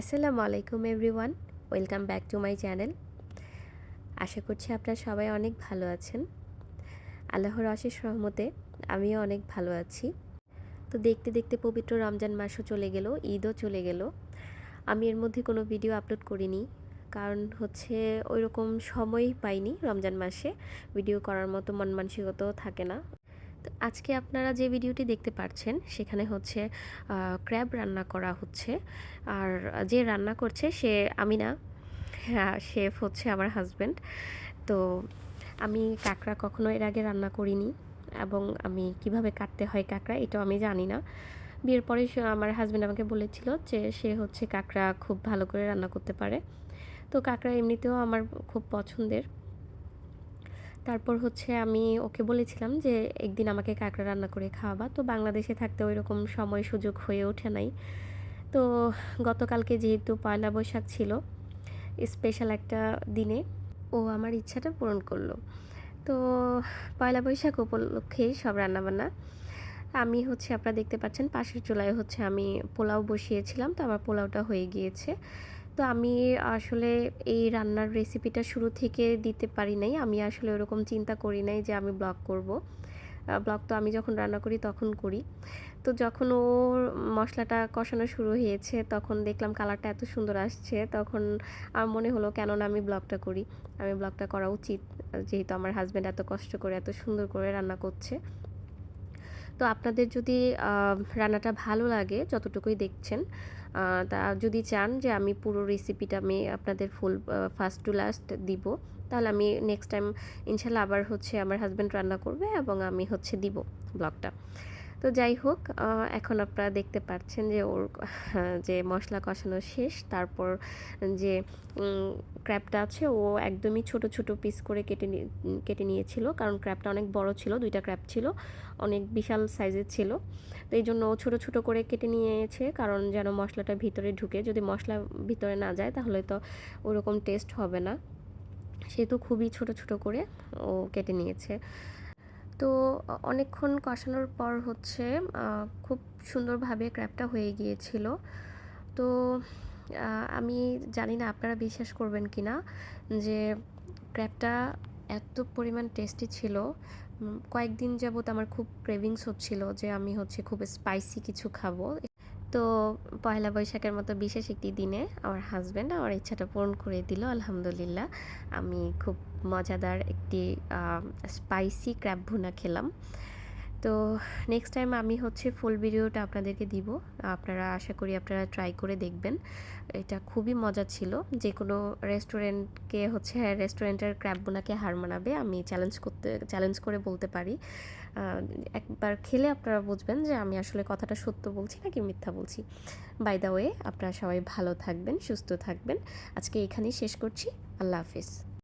আসসালামু আলাইকুম everyone, welcome back to my channel. আশা করছি আপনারা সবাই অনেক ভালো আছেন। আল্লাহর অশেষ রহমতে আমিও অনেক ভালো আছি। তো দেখতে দেখতে পবিত্র রমজান মাসও চলে গেল, ঈদও চলে গেল। আমি এর মধ্যে কোনো ভিডিও আপলোড করিনি, কারণ হচ্ছে ওই রকম সময়ই পাইনি রমজান মাসে ভিডিও করার মতো মন মানসিকতাও থাকে না। তো আজকে আপনারা যে ভিডিওটি দেখতে পাচ্ছেন সেখানে হচ্ছে ক্র্যাব রান্না করা হচ্ছে। আর যে রান্না করছে সে আমি না, হ্যাঁ, শেফ হচ্ছে আমার হাজব্যান্ড। তো আমি কাঁকড়া কখনো এর আগে রান্না করিনি, এবং আমি কিভাবে কাটতে হয় কাঁকড়া এটাও আমি জানি না। বিয়ের পরে আমার হাজব্যান্ড আমাকে বলেছিল যে সে হচ্ছে কাঁকড়া খুব ভালো করে রান্না করতে পারে। তো কাঁকড়া এমনিতেও আমার খুব পছন্দের। তারপর হচ্ছে আমি ওকে বলেছিলাম যে একদিন আমাকে কাঁকড়া রান্না করে খাওয়াবা। তো বাংলাদেশে থাকতে ওই রকম সময় সুযোগ হয়ে ওঠে নাই। তো গতকালকে যেহেতু পয়লা বৈশাখ ছিল, স্পেশাল একটা দিনে ও আমার ইচ্ছাটা পূরণ করলো। তো পয়লা বৈশাখ উপলক্ষে সব রান্নাবান্না আমি হচ্ছে আপনারা দেখতে পাচ্ছেন পাশের চুলায় হচ্ছে আমি পোলাও বসিয়েছিলাম। তো আমার পোলাওটা হয়ে গিয়েছে। তো আমি আসলে এই রান্নার রেসিপিটা শুরু থেকে দিতে পারি নাই। আমি আসলে ওরকম চিন্তা করি নাই যে আমি ব্লগ করব। ব্লগ তো আমি যখন রান্না করি তখন করি। তো যখন ওর মশলাটা কষানো শুরু হয়েছে তখন দেখলাম কালারটা এত সুন্দর আসছে, তখন আমার মনে হলো কেন না আমি ব্লগটা করি, আমি ব্লগটা করা উচিত, যেহেতু আমার হাজব্যান্ড এত কষ্ট করে এত সুন্দর করে রান্না করছে। তো আপনাদের যদি রান্নাটা ভালো লাগে যতটুকুই দেখছেন, তা যদি চান যে আমি পুরো রেসিপিটা আমি আপনাদের ফুল ফার্স্ট টু লাস্ট দিব, তাহলে আমি নেক্সট টাইম ইনশাল্লাহ আবার হচ্ছে আমার হাজব্যান্ড রান্না করবে এবং আমি হচ্ছে দিব ব্লগটা। তো যাই হোক, এখন আপনারা দেখতে পাচ্ছেন যে ওর যে মশলা কষানো শেষ। তারপর যে ক্র্যাবটা আছে ও একদমই ছোট ছোট পিস করে কেটে নিয়েছিল, কারণ ক্র্যাবটা অনেক বড় ছিল, দুইটা ক্র্যাব ছিল, অনেক বিশাল সাইজের ছিল। তো এই জন্য ও ছোটো ছোটো করে কেটে নিয়েছে, কারণ যেন মশলাটা ভিতরে ঢুকে, যদি মশলা ভিতরে না যায় তাহলে তো ওরকম টেস্ট হবে না, সেহেতু খুবই ছোট ছোট করে ও কেটে নিয়েছে। তো অনেকক্ষণ কষানোর পর হচ্ছে খুব সুন্দরভাবে ক্র্যাবটা হয়ে গিয়েছিল। তো আমি জানি না আপনারা বিশ্বাস করবেন কি না যে ক্র্যাবটা এত পরিমাণ টেস্টি ছিল। কয়েকদিন যাবত আমার খুব ক্রেভিংস হচ্ছিল যে আমি হচ্ছে খুব স্পাইসি কিছু খাবো। তো পয়লা বৈশাখের মতো বিশেষ একটি দিনে আমার হাজব্যান্ড আমার ইচ্ছাটা পূরণ করে দিল, আলহামদুলিল্লাহ। আমি খুব মজাদার একটি স্পাইসি ক্র্যাব ভুনা খেলাম। তো নেক্সট টাইম আমি হচ্ছে ফুল ভিডিওটা আপনাদেরকে দিব, আপনারা আশা করি আপনারা ট্রাই করে দেখবেন। এটা খুবই মজা ছিল, যে কোনো রেস্টুরেন্টকে হচ্ছে রেস্টুরেন্টের ক্র্যাব ভুনাকে হার মানাবে আমি চ্যালেঞ্জ করে বলতে পারি। একবার খেলে আপনারা বুঝবেন যে আমি আসলে কথাটা সত্য বলছি নাকি মিথ্যা বলছি। বাই দ্য ওয়ে, আপনারা সবাই ভালো থাকবেন, সুস্থ থাকবেন। আজকে এখানেই শেষ করছি। আল্লাহ হাফিজ।